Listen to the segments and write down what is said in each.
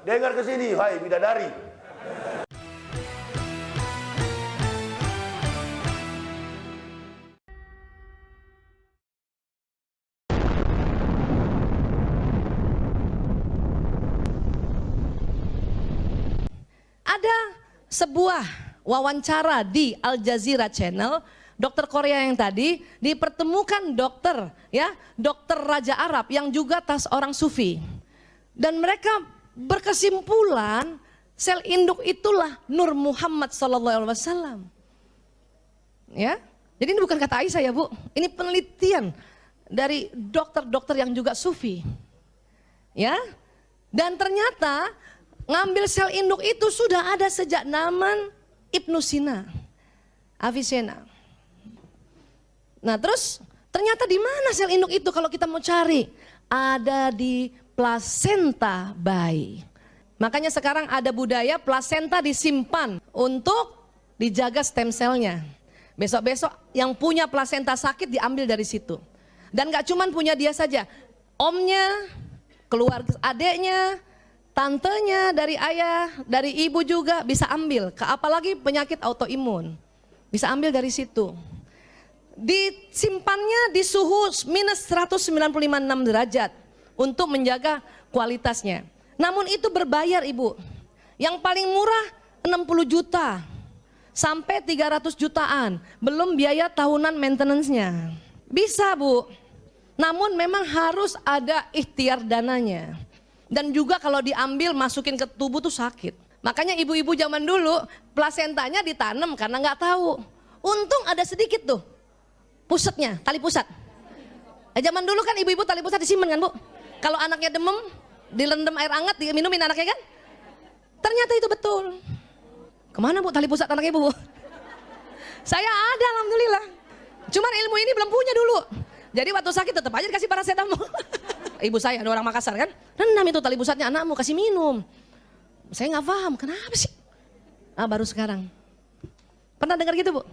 Dengar ke sini, hai bidadari. Ada sebuah wawancara di Al Jazeera Channel, dokter Korea yang tadi dipertemukan dokter Raja Arab yang juga orang sufi. Dan mereka berkesimpulan sel induk itulah Nur Muhammad SAW. Ya, jadi ini bukan kata Aisyah ya Bu, ini penelitian dari dokter-dokter yang juga sufi. Ya, dan ternyata ngambil sel induk itu sudah ada sejak zaman Ibnu Sina, Avicenna. Nah terus ternyata di mana sel induk itu kalau kita mau cari? Ada di plasenta bayi. Makanya sekarang ada budaya plasenta disimpan untuk dijaga stem selnya. Besok-besok yang punya plasenta sakit diambil dari situ. Dan gak cuman punya dia saja, omnya, keluarga adeknya, tantenya, dari ayah, dari ibu juga bisa ambil. Apalagi penyakit autoimun, bisa ambil dari situ. Disimpannya di suhu minus 195,6 derajat untuk menjaga kualitasnya. Namun itu berbayar Ibu. Yang paling murah 60 juta sampai 300 jutaan, belum biaya tahunan maintenance-nya. Bisa Bu, namun memang harus ada ikhtiar dananya. Dan juga kalau diambil masukin ke tubuh tuh sakit. Makanya ibu-ibu zaman dulu plasentanya ditanam karena nggak tahu. Untung ada sedikit tuh pusatnya, tali pusat. Zaman dulu kan ibu-ibu tali pusat disimpan kan Bu. Kalau anaknya demam, direndam air hangat, diminumin anaknya kan. Ternyata itu betul. Kemana Bu tali pusat anak ibu Bu? Saya ada alhamdulillah. Cuman ilmu ini belum punya dulu. Jadi waktu sakit tetap aja dikasih paracetamol. Ibu saya ada orang Makassar kan, rendam itu tali pusatnya anakmu, kasih minum. Saya nggak paham kenapa sih. Ah baru sekarang. Pernah dengar gitu Bu?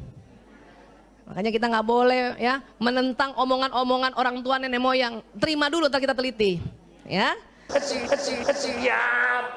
Makanya kita nggak boleh ya menentang omongan-omongan orang tua nenek moyang. Terima dulu ntar kita teliti. Ya. Kecil, ya.